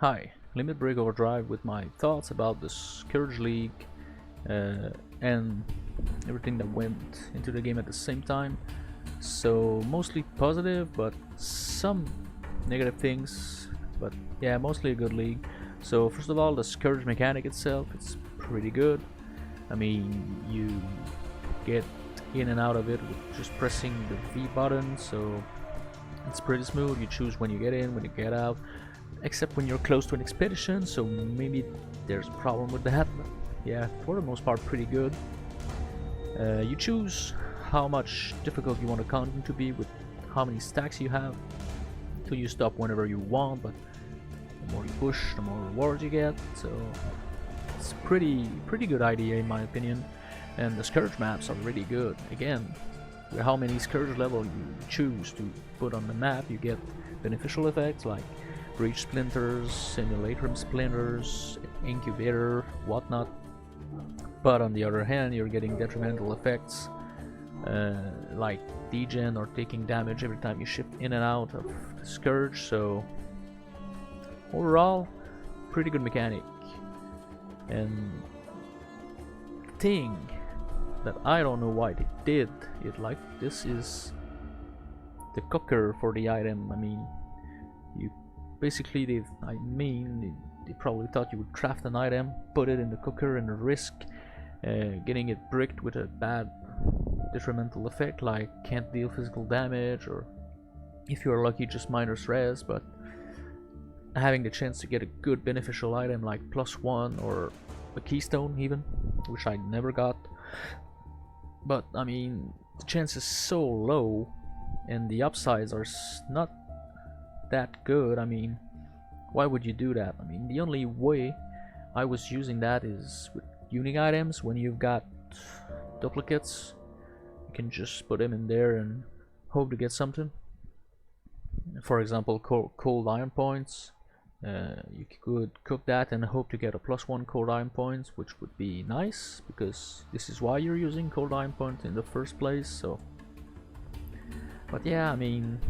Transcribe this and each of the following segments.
Hi, Limit Break Overdrive with my thoughts about the Scourge League and everything that went into the game at the same time. So mostly positive, but some negative things, but yeah, mostly a good league. So first of all, the Scourge mechanic itself, it's pretty good. I mean, you get in and out of it with just pressing the V button, so it's pretty smooth. You choose when you get in, when you get out, except when you're close to an expedition, so maybe there's a problem with that, but yeah, for the most part pretty good. You choose how much difficult you want the content to be with how many stacks you have, so you stop whenever you want, but the more you push, the more rewards you get, so it's a pretty good idea in my opinion. And the Scourge maps are really good. Again, with how many Scourge level you choose to put on the map, you get beneficial effects like breach splinters, simulacrum splinters, incubator, whatnot. But on the other hand, you're getting detrimental effects like degen or taking damage every time you shift in and out of the Scourge. So overall, pretty good mechanic. And the thing that I don't know why they did it like this is the cooker for the item. I mean, you basically they probably thought you would craft an item, put it in the cooker, and risk getting it bricked with a bad detrimental effect like can't deal physical damage, or if you're lucky just minus res, but having the chance to get a good beneficial item like +1 or a keystone even, which I never got. But I mean, the chance is so low and the upsides are not that good. I mean, why would you do that? I mean, the only way I was using that is with unique items. When you've got duplicates, you can just put them in there and hope to get something. For example, cold iron points. You could cook that and hope to get a +1 cold iron points, which would be nice because this is why you're using cold iron points in the first place. So, but yeah, I mean,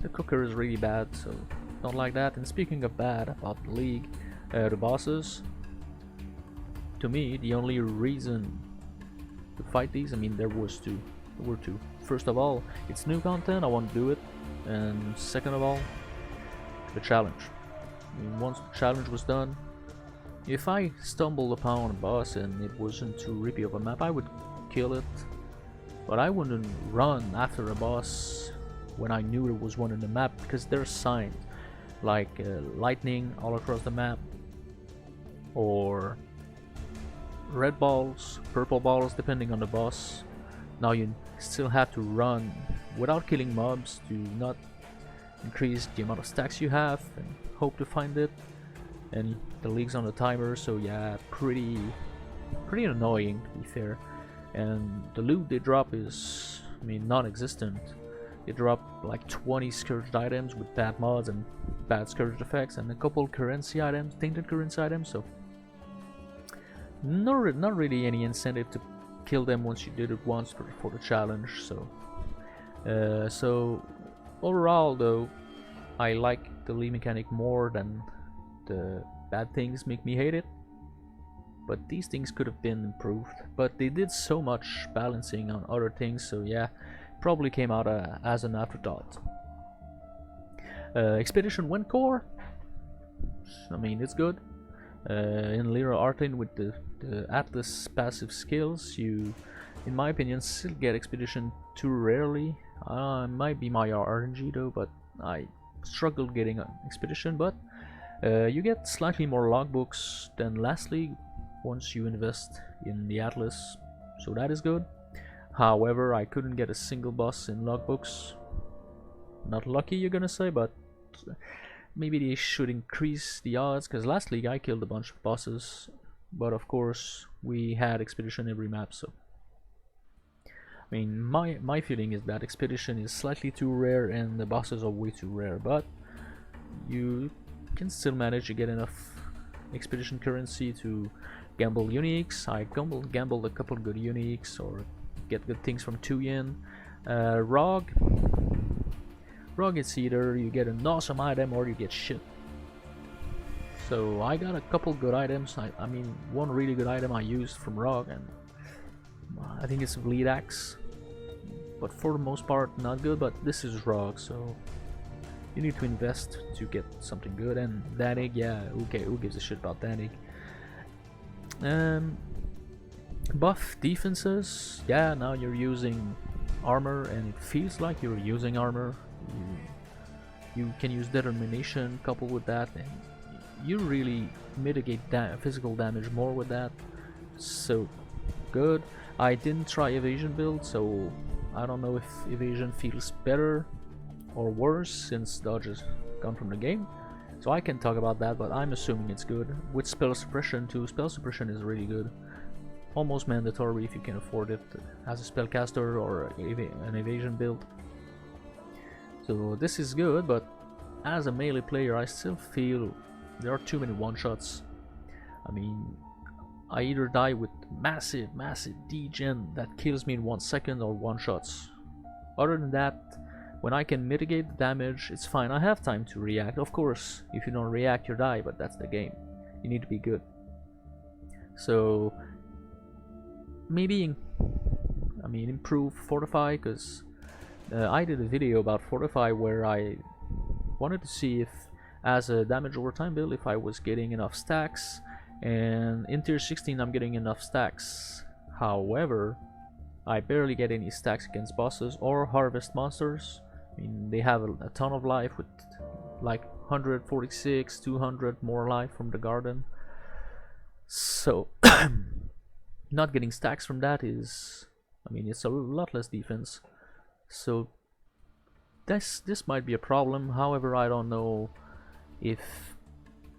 the cooker is really bad, so don't like that. And speaking of bad about the league, the bosses, to me, the only reason to fight these, I mean, there were two. First of all, it's new content, I want to do it, and second of all, the challenge. I mean, once the challenge was done, if I stumbled upon a boss and it wasn't too rippy of a map, I would kill it, but I wouldn't run after a boss when I knew there was one in the map, because there's signs like lightning all across the map, or red balls, purple balls, depending on the boss. Now you still have to run without killing mobs to not increase the amount of stacks you have and hope to find it, and the league's on the timer, so yeah, pretty annoying to be fair. And the loot they drop is, I mean, non-existent. They drop like 20 scourged items with bad mods and bad scourged effects, and a couple currency items, tainted currency items, so not really any incentive to kill them once you did it once for the challenge. So overall though, I like the league mechanic more than the bad things make me hate it, but these things could have been improved, but they did so much balancing on other things, so yeah, probably came out as an afterthought. Expedition Wind Core, I mean, it's good. In Lyra Artin with the Atlas passive skills, you, in my opinion, still get Expedition too rarely. It might be my RNG though, but I struggled getting an Expedition. But you get slightly more logbooks than last league once you invest in the Atlas, so that is good. However, I couldn't get a single boss in logbooks. Not lucky, you're gonna say, but maybe they should increase the odds, because last league I killed a bunch of bosses, but of course we had Expedition every map, so I mean, my feeling is that Expedition is slightly too rare and the bosses are way too rare, but you can still manage to get enough Expedition currency to gamble uniques. I gambled a couple good uniques or get good things from 2 yen. Rog, it's either you get an awesome item or you get shit. So I got a couple good items. I mean, one really good item I used from Rogue, and I think it's a bleed axe. But for the most part, not good. But this is Rogue, so you need to invest to get something good. And Danig, yeah, okay, who gives a shit about Danig? Buff defenses, yeah. Now you're using armor, and it feels like you're using armor. You can use determination coupled with that, and you really mitigate physical damage more with that. So good. I didn't try evasion build, so I don't know if evasion feels better or worse since dodge is gone from the game. So I can talk about that, but I'm assuming it's good. With spell suppression too, spell suppression is really good. Almost mandatory if you can afford it as a spellcaster or an evasion build. So this is good, but as a melee player I still feel there are too many one-shots. I mean, I either die with massive degen that kills me in 1 second or one-shots. Other than that, when I can mitigate the damage, it's fine. I have time to react. Of course, if you don't react, you die, but that's the game. You need to be good. So maybe, I mean, improve Fortify, because I did a video about Fortify where I wanted to see if, as a damage over time build, if I was getting enough stacks, and in tier 16 I'm getting enough stacks. However, I barely get any stacks against bosses or harvest monsters. I mean, they have a ton of life with like 146, 200 more life from the garden. So not getting stacks from that is, I mean, it's a lot less defense. So this might be a problem. However, I don't know if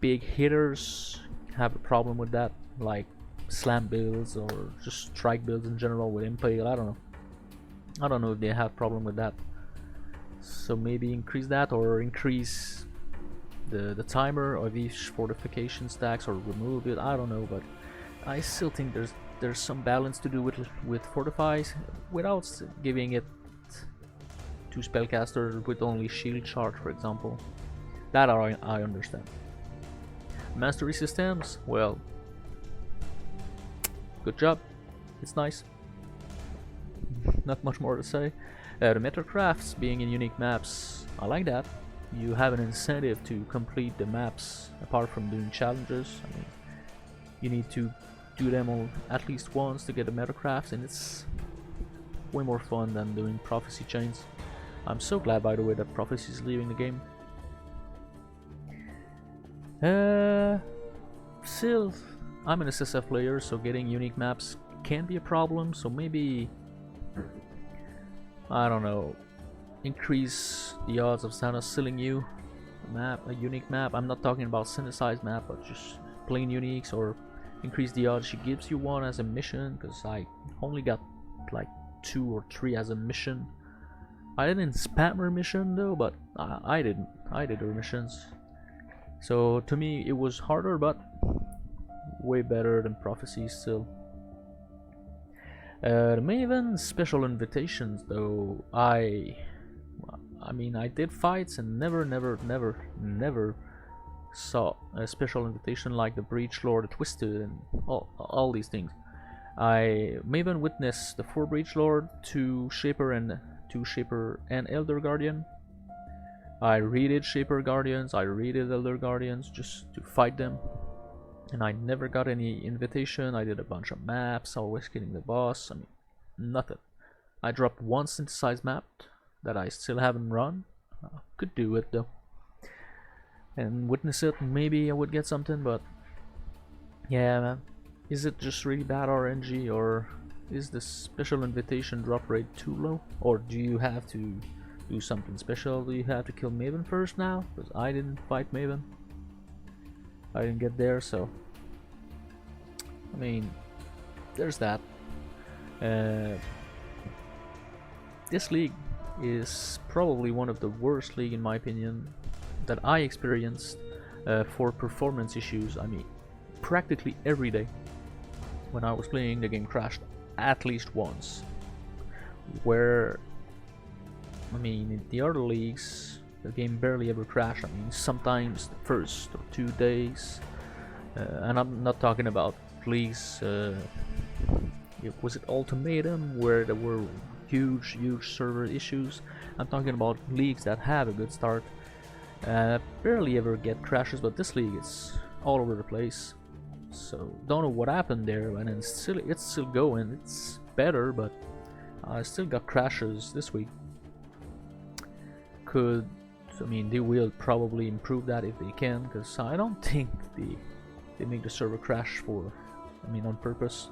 big hitters have a problem with that, like slam builds or just strike builds in general with impale. I don't know if they have problem with that. So maybe increase that, or increase the timer of each fortification stacks, or remove it. I don't know, but I still think there's some balance to do with fortifies without giving it to spellcasters with only shield charge, for example. That I understand. Mastery systems, well, good job. It's nice. Not much more to say. The metacrafts being in unique maps, I like that. You have an incentive to complete the maps apart from doing challenges. I mean, you need to do them all at least once to get the metacrafts, and it's way more fun than doing prophecy chains. I'm so glad, by the way, that prophecy is leaving the game. Still, I'm an SSF player, so getting unique maps can be a problem. So maybe, I don't know, increase the odds of Santa selling you a unique map. I'm not talking about synthesized map, but just plain uniques, or increase the odds she gives you one as a mission, because I only got like 2 or 3 as a mission. I didn't spam her mission though, but I didn't. I did her missions. So to me it was harder, but way better than prophecy still. The Maven special invitations though, I mean, I did fights and never saw a special invitation like the Breach Lord, the Twisted, and all these things. Maven witnessed the 4 Breach Lord, 2 Shaper and Elder Guardian. I raided Shaper Guardians, I raided Elder Guardians just to fight them, and I never got any invitation. I did a bunch of maps, always killing the boss. I mean, nothing. I dropped 1 synthesized map that I still haven't run. Could do it though, and witness it, maybe I would get something. But yeah, man, is it just really bad RNG, or is the special invitation drop rate too low, or do you have to do something special? Do you have to kill Maven first now? Because I didn't fight Maven, I didn't get there. So I mean, there's that. This league is probably one of the worst league, in my opinion, that I experienced for performance issues. I mean, practically every day when I was playing, the game crashed at least once. Where, I mean, in the other leagues the game barely ever crashed. I mean, sometimes the first or 2 days, and I'm not talking about leagues. Was it Ultimatum where there were huge server issues? I'm talking about leagues that have a good start. Barely ever get crashes, but this league is all over the place. So don't know what happened there, and it's still going. It's better, but I still got crashes this week. I mean, they will probably improve that if they can, because I don't think they make the server crash on purpose.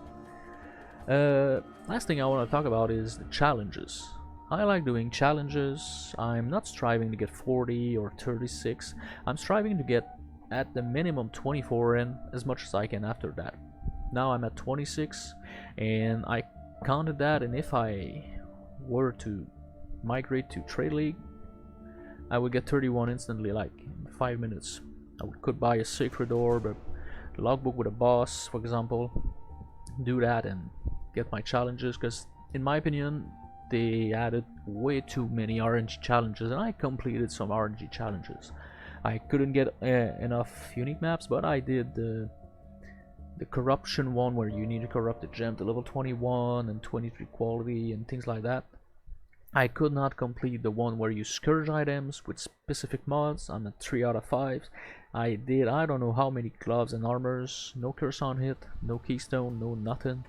Last thing I want to talk about is the challenges. I like doing challenges. I'm not striving to get 40 or 36. I'm striving to get at the minimum 24 in, as much as I can after that. Now I'm at 26, and I counted that, and if I were to migrate to Trade League, I would get 31 instantly, like in 5 minutes. I could buy a Sacred Orb, a logbook with a boss, for example, do that and get my challenges, because in my opinion they added way too many RNG challenges, and I completed some RNG challenges. I couldn't get enough unique maps, but I did the corruption one where you need to corrupt the gem to level 21 and 23 quality and things like that. I could not complete the one where you Scourge items with specific mods. I'm at 3 out of 5. I did I don't know how many gloves and armors, no curse on hit, no keystone, no nothing.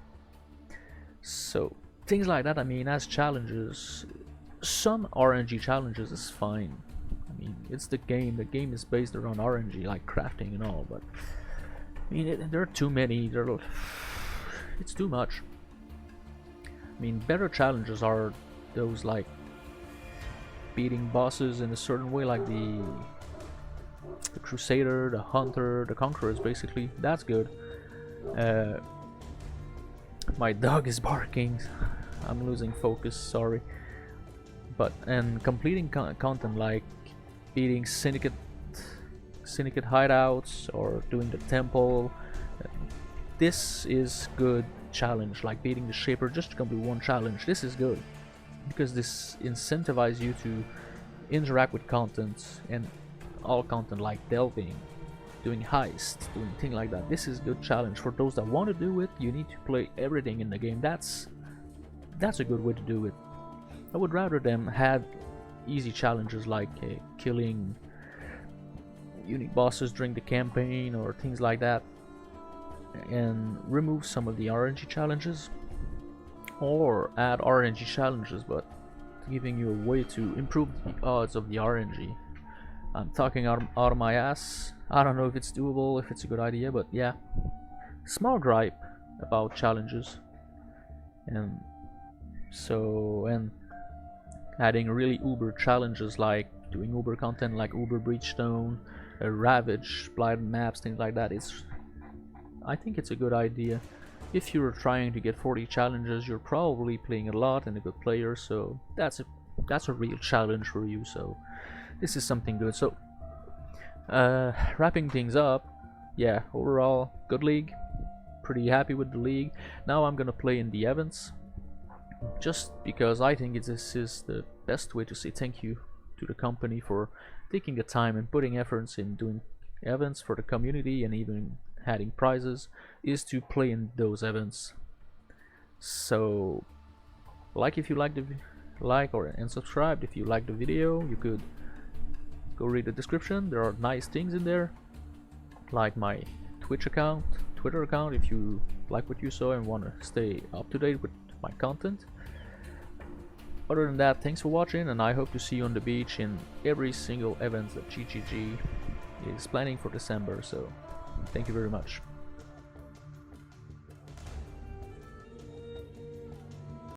So things like that. I mean, as challenges, some RNG challenges is fine. I mean, it's the game is based around RNG, like crafting and all, but I mean, there are too many. It's too much. I mean, better challenges are those like beating bosses in a certain way, like the Crusader, the Hunter, the Conquerors, basically. That's good. My dog is barking. I'm losing focus, sorry. And completing content like beating Syndicate hideouts or doing the temple. This is good challenge, like beating the Shaper just to complete one challenge. This is good, because this incentivizes you to interact with content, and all content like delving, doing heist, doing things like that. This is good challenge for those that want to do it. You need to play everything in the game. That's a good way to do it. I would rather them have easy challenges like killing unique bosses during the campaign or things like that, and remove some of the RNG challenges, or add RNG challenges but giving you a way to improve the odds of the RNG. I'm talking out of my ass. I don't know if it's doable, if it's a good idea, but yeah, small gripe about challenges. And adding really uber challenges like doing uber content like Uber Breachstone, Ravage, Blighted Maps, things like that. I think it's a good idea. If you're trying to get 40 challenges, you're probably playing a lot and a good player, so that's a real challenge for you. So this is something good. So wrapping things up, yeah, overall good league, pretty happy with the league. Now I'm gonna play in the events, just because I think this is the best way to say thank you to the company for taking the time and putting efforts in doing events for the community, and even adding prizes, is to play in those events. So if you like and subscribe if you like the video. You could go read the description. There are nice things in there, like my Twitter account if you like what you saw and want to stay up to date with my content. Other than that, thanks for watching, and I hope to see you on the beach in every single event that GGG is planning for December. So thank you very much.